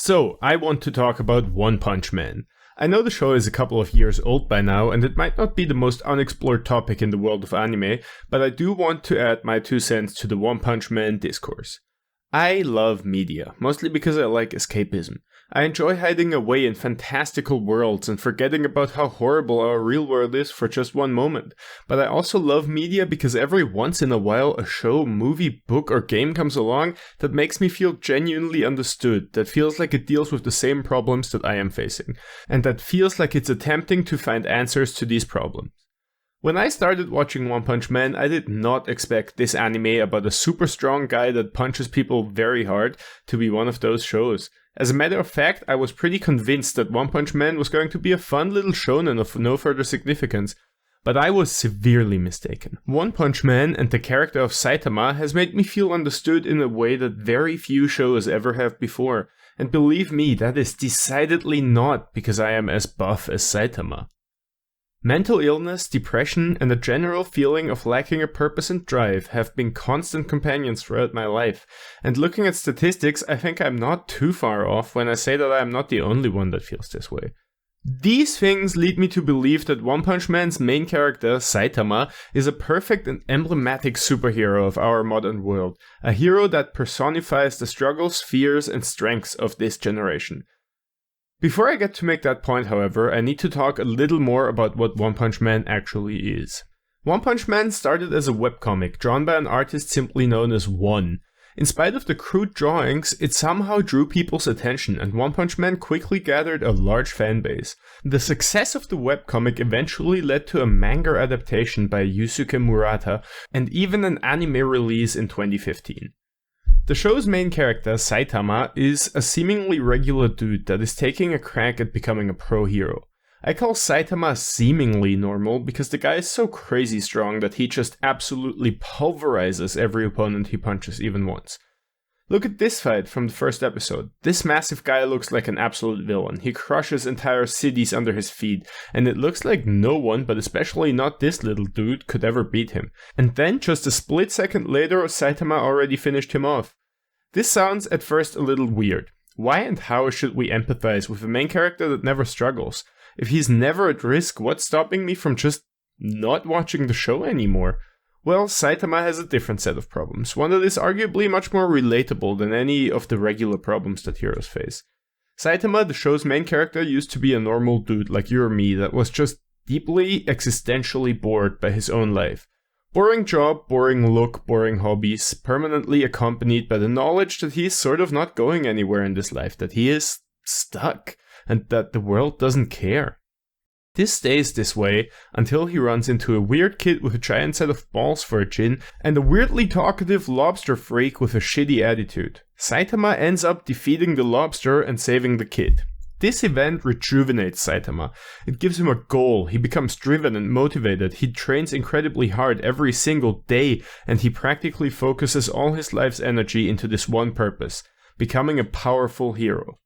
So, I want to talk about One Punch Man. I know the show is a couple of years old by now, and it might not be the most unexplored topic in the world of anime, but I do want to add my 2 cents to the One Punch Man discourse. I love media, mostly because I like escapism. I enjoy hiding away in fantastical worlds and forgetting about how horrible our real world is for just one moment. But I also love media because every once in a while a show, movie, book or game comes along that makes me feel genuinely understood, that feels like it deals with the same problems that I am facing, and that feels like it's attempting to find answers to these problems. When I started watching One Punch Man, I did not expect this anime about a super strong guy that punches people very hard to be one of those shows. As a matter of fact, I was pretty convinced that One Punch Man was going to be a fun little shonen of no further significance, but I was severely mistaken. One Punch Man and the character of Saitama has made me feel understood in a way that very few shows ever have before, and believe me, that is decidedly not because I am as buff as Saitama. Mental illness, depression, and a general feeling of lacking a purpose and drive have been constant companions throughout my life, and looking at statistics, I think I'm not too far off when I say that I am not the only one that feels this way. These things lead me to believe that One Punch Man's main character, Saitama, is a perfect and emblematic superhero of our modern world, a hero that personifies the struggles, fears, and strengths of this generation. Before I get to make that point, however, I need to talk a little more about what One Punch Man actually is. One Punch Man started as a webcomic drawn by an artist simply known as One. In spite of the crude drawings, it somehow drew people's attention, and One Punch Man quickly gathered a large fan base. The success of the webcomic eventually led to a manga adaptation by Yusuke Murata, and even an anime release in 2015. The show's main character, Saitama, is a seemingly regular dude that is taking a crack at becoming a pro hero. I call Saitama seemingly normal because the guy is so crazy strong that he just absolutely pulverizes every opponent he punches even once. Look at this fight from the first episode. This massive guy looks like an absolute villain. He crushes entire cities under his feet, and it looks like no one, but especially not this little dude, could ever beat him. And then, just a split second later, Saitama already finished him off. This sounds at first a little weird. Why and how should we empathize with a main character that never struggles? If he's never at risk, what's stopping me from just not watching the show anymore? Well, Saitama has a different set of problems, one that is arguably much more relatable than any of the regular problems that heroes face. Saitama, the show's main character, used to be a normal dude like you or me that was just deeply existentially bored by his own life. Boring job, boring look, boring hobbies, permanently accompanied by the knowledge that he is sort of not going anywhere in this life, that he is stuck, and that the world doesn't care. This stays this way until he runs into a weird kid with a giant set of balls for a chin and a weirdly talkative lobster freak with a shitty attitude. Saitama ends up defeating the lobster and saving the kid. This event rejuvenates Saitama. It gives him a goal, he becomes driven and motivated, he trains incredibly hard every single day, and he practically focuses all his life's energy into this one purpose, becoming a powerful hero.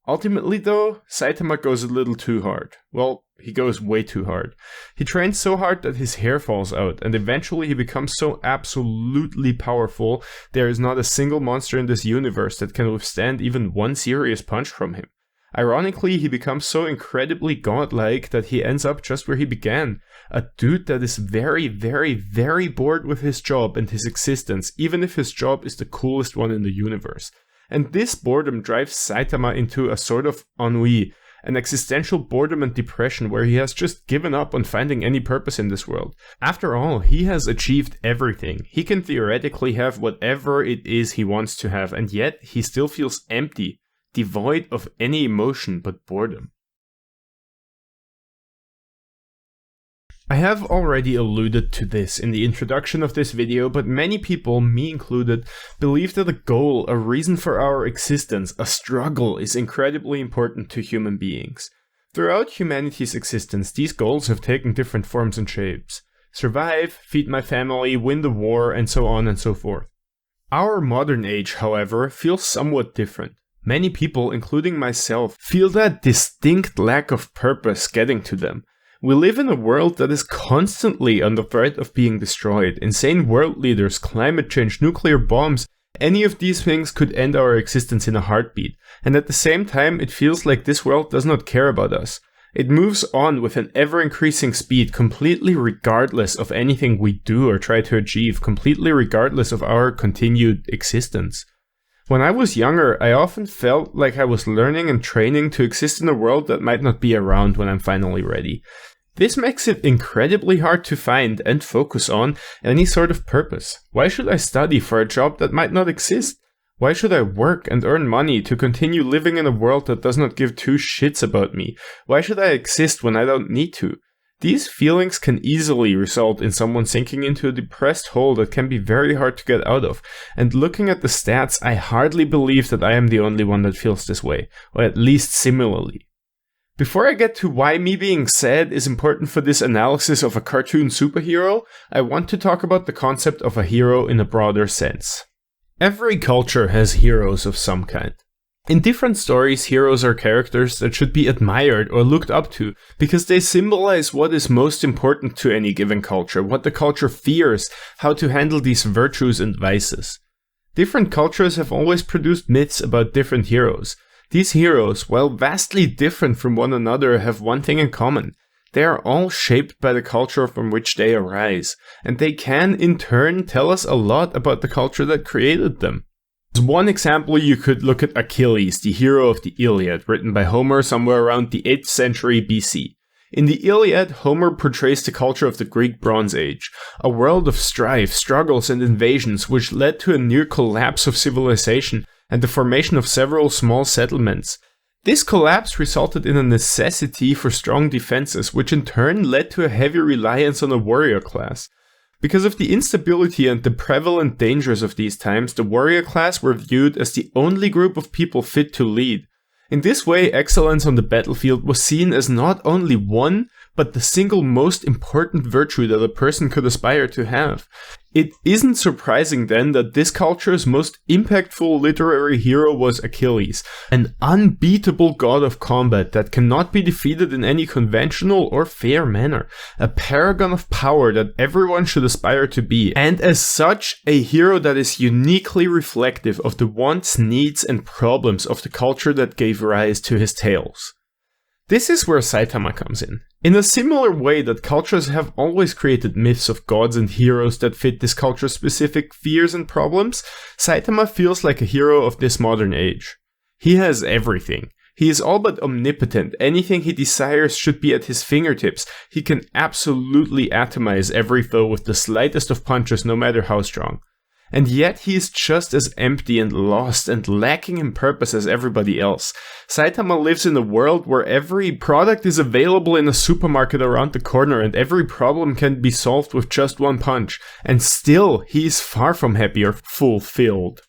Ultimately though, Saitama goes a little too hard. Well, he goes way too hard. He trains so hard that his hair falls out, and eventually he becomes so absolutely powerful, there is not a single monster in this universe that can withstand even one serious punch from him. Ironically, he becomes so incredibly godlike that he ends up just where he began, a dude that is very, very, very bored with his job and his existence, even if his job is the coolest one in the universe. And this boredom drives Saitama into a sort of ennui, an existential boredom and depression where he has just given up on finding any purpose in this world. After all, he has achieved everything. He can theoretically have whatever it is he wants to have, and yet he still feels empty, devoid of any emotion but boredom. I have already alluded to this in the introduction of this video, but many people, me included, believe that a goal, a reason for our existence, a struggle is incredibly important to human beings. Throughout humanity's existence, these goals have taken different forms and shapes. Survive, feed my family, win the war, and so on and so forth. Our modern age, however, feels somewhat different. Many people, including myself, feel that distinct lack of purpose getting to them. We live in a world that is constantly on the threat of being destroyed. Insane world leaders, climate change, nuclear bombs, Any of these things could end our existence in a heartbeat, and at the same time it feels like this world does not care about us. It moves on with an ever-increasing speed, completely regardless of anything we do or try to achieve, completely regardless of our continued existence. When I was younger, I often felt like I was learning and training to exist in a world that might not be around when I'm finally ready. This makes it incredibly hard to find and focus on any sort of purpose. Why should I study for a job that might not exist? Why should I work and earn money to continue living in a world that does not give two shits about me? Why should I exist when I don't need to? These feelings can easily result in someone sinking into a depressed hole that can be very hard to get out of, and looking at the stats, I hardly believe that I am the only one that feels this way, or at least similarly. Before I get to why me being sad is important for this analysis of a cartoon superhero, I want to talk about the concept of a hero in a broader sense. Every culture has heroes of some kind. In different stories, heroes are characters that should be admired or looked up to because they symbolize what is most important to any given culture, what the culture fears, how to handle these virtues and vices. Different cultures have always produced myths about different heroes. These heroes, while vastly different from one another, have one thing in common. They are all shaped by the culture from which they arise, and they can, in turn, tell us a lot about the culture that created them. As one example, you could look at Achilles, the hero of the Iliad, written by Homer somewhere around the 8th century BC. In the Iliad, Homer portrays the culture of the Greek Bronze Age, a world of strife, struggles, and invasions which led to a near collapse of civilization and the formation of several small settlements. This collapse resulted in a necessity for strong defenses, which in turn led to a heavy reliance on a warrior class. Because of the instability and the prevalent dangers of these times, the warrior class were viewed as the only group of people fit to lead. In this way, excellence on the battlefield was seen as not only one, but the single most important virtue that a person could aspire to have. It isn't surprising then that this culture's most impactful literary hero was Achilles, an unbeatable god of combat that cannot be defeated in any conventional or fair manner, a paragon of power that everyone should aspire to be, and as such, a hero that is uniquely reflective of the wants, needs, and problems of the culture that gave rise to his tales. This is where Saitama comes in. In a similar way that cultures have always created myths of gods and heroes that fit this culture's specific fears and problems, Saitama feels like a hero of this modern age. He has everything. He is all but omnipotent. Anything he desires should be at his fingertips. He can absolutely atomize every foe with the slightest of punches, no matter how strong. And yet he is just as empty and lost and lacking in purpose as everybody else. Saitama lives in a world where every product is available in a supermarket around the corner and every problem can be solved with just one punch. And still, he is far from happy or fulfilled.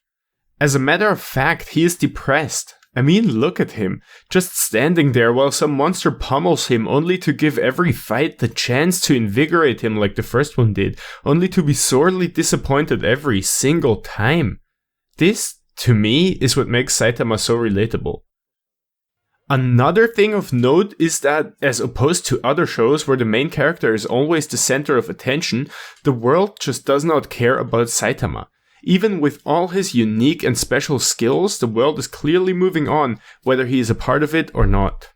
As a matter of fact, he is depressed. I mean, look at him, just standing there while some monster pummels him only to give every fight the chance to invigorate him like the first one did, only to be sorely disappointed every single time. This, to me, is what makes Saitama so relatable. Another thing of note is that, as opposed to other shows where the main character is always the center of attention, the world just does not care about Saitama. Even with all his unique and special skills, the world is clearly moving on, whether he is a part of it or not.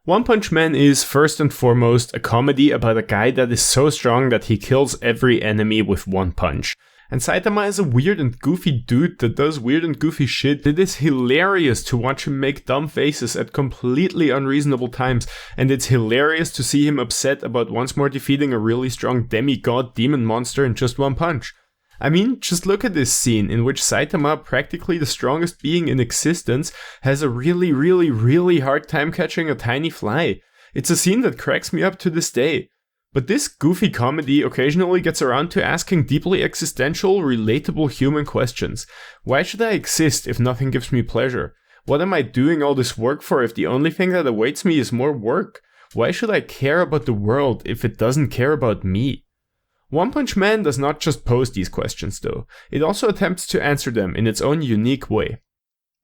One Punch Man is, first and foremost, a comedy about a guy that is so strong that he kills every enemy with one punch. And Saitama is a weird and goofy dude that does weird and goofy shit. It is hilarious to watch him make dumb faces at completely unreasonable times, and it's hilarious to see him upset about once more defeating a really strong demigod demon monster in just one punch. I mean, just look at this scene in which Saitama, practically the strongest being in existence, has a really hard time catching a tiny fly. It's a scene that cracks me up to this day. But this goofy comedy occasionally gets around to asking deeply existential, relatable human questions. Why should I exist if nothing gives me pleasure? What am I doing all this work for if the only thing that awaits me is more work? Why should I care about the world if it doesn't care about me? One Punch Man does not just pose these questions though, it also attempts to answer them in its own unique way.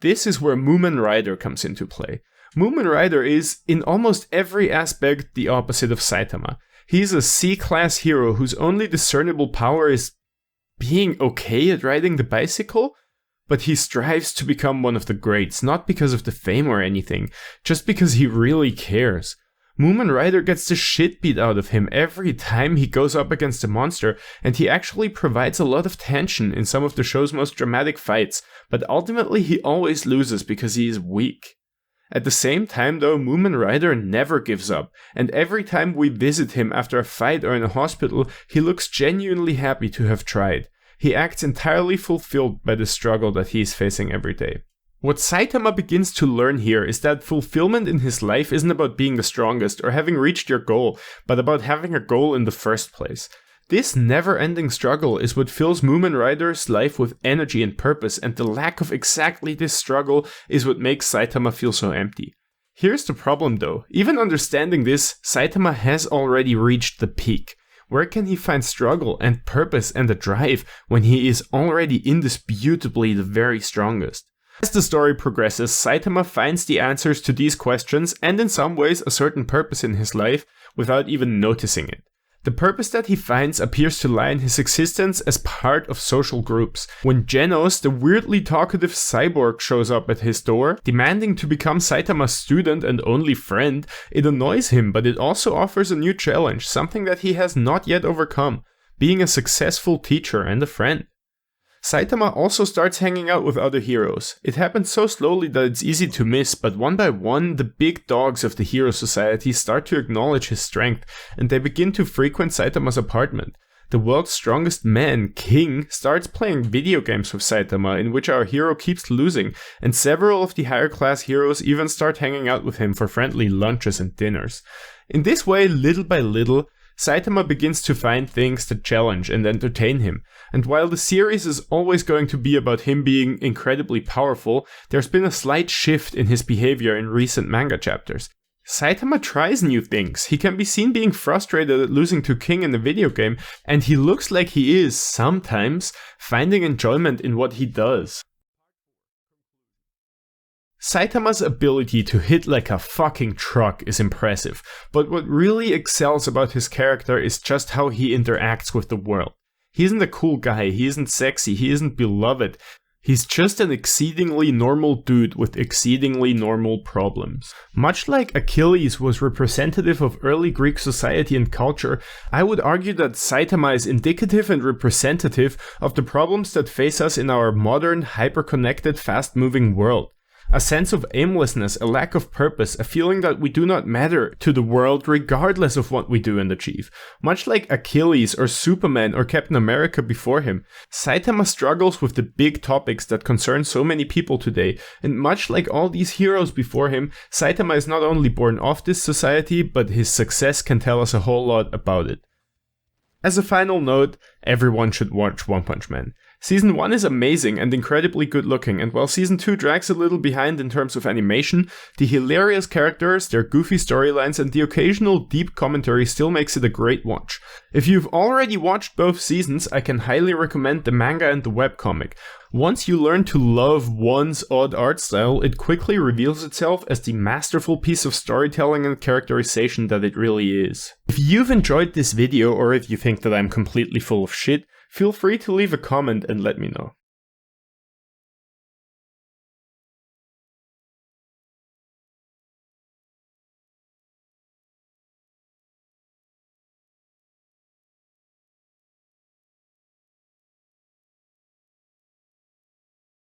This is where Moomin Rider comes into play. Moomin Rider is, in almost every aspect, the opposite of Saitama. He's a C-class hero whose only discernible power is being okay at riding the bicycle, but he strives to become one of the greats, not because of the fame or anything, just because he really cares. Moomin Rider gets the shit beat out of him every time he goes up against a monster, and he actually provides a lot of tension in some of the show's most dramatic fights, but ultimately he always loses because he is weak. At the same time though, Moomin Rider never gives up, and every time we visit him after a fight or in a hospital, he looks genuinely happy to have tried. He acts entirely fulfilled by the struggle that he is facing every day. What Saitama begins to learn here is that fulfillment in his life isn't about being the strongest or having reached your goal, but about having a goal in the first place. This never-ending struggle is what fills Moomin Rider's life with energy and purpose, and the lack of exactly this struggle is what makes Saitama feel so empty. Here's the problem though, even understanding this, Saitama has already reached the peak. Where can he find struggle and purpose and a drive when he is already indisputably the very strongest? As the story progresses, Saitama finds the answers to these questions and in some ways a certain purpose in his life without even noticing it. The purpose that he finds appears to lie in his existence as part of social groups. When Genos, the weirdly talkative cyborg, shows up at his door, demanding to become Saitama's student and only friend, it annoys him, but it also offers a new challenge, something that he has not yet overcome, being a successful teacher and a friend. Saitama also starts hanging out with other heroes. It happens so slowly that it's easy to miss, but one by one, the big dogs of the hero society start to acknowledge his strength, and they begin to frequent Saitama's apartment. The world's strongest man, King, starts playing video games with Saitama, in which our hero keeps losing, and several of the higher class heroes even start hanging out with him for friendly lunches and dinners. In this way, little by little, Saitama begins to find things that challenge and entertain him, and while the series is always going to be about him being incredibly powerful, there's been a slight shift in his behavior in recent manga chapters. Saitama tries new things, he can be seen being frustrated at losing to King in the video game, and he looks like he is, sometimes, finding enjoyment in what he does. Saitama's ability to hit like a fucking truck is impressive, but what really excels about his character is just how he interacts with the world. He isn't a cool guy, he isn't sexy, he isn't beloved. He's just an exceedingly normal dude with exceedingly normal problems. Much like Achilles was representative of early Greek society and culture, I would argue that Saitama is indicative and representative of the problems that face us in our modern, hyper-connected, fast-moving world. A sense of aimlessness, a lack of purpose, a feeling that we do not matter to the world regardless of what we do and achieve. Much like Achilles or Superman or Captain America before him, Saitama struggles with the big topics that concern so many people today, and much like all these heroes before him, Saitama is not only born of this society, but his success can tell us a whole lot about it. As a final note, everyone should watch One Punch Man. Season 1 is amazing and incredibly good looking, and while Season 2 drags a little behind in terms of animation, the hilarious characters, their goofy storylines, and the occasional deep commentary still makes it a great watch. If you've already watched both seasons, I can highly recommend the manga and the webcomic. Once you learn to love one's odd art style, it quickly reveals itself as the masterful piece of storytelling and characterization that it really is. If you've enjoyed this video, or if you think that I'm completely full of shit, feel free to leave a comment and let me know.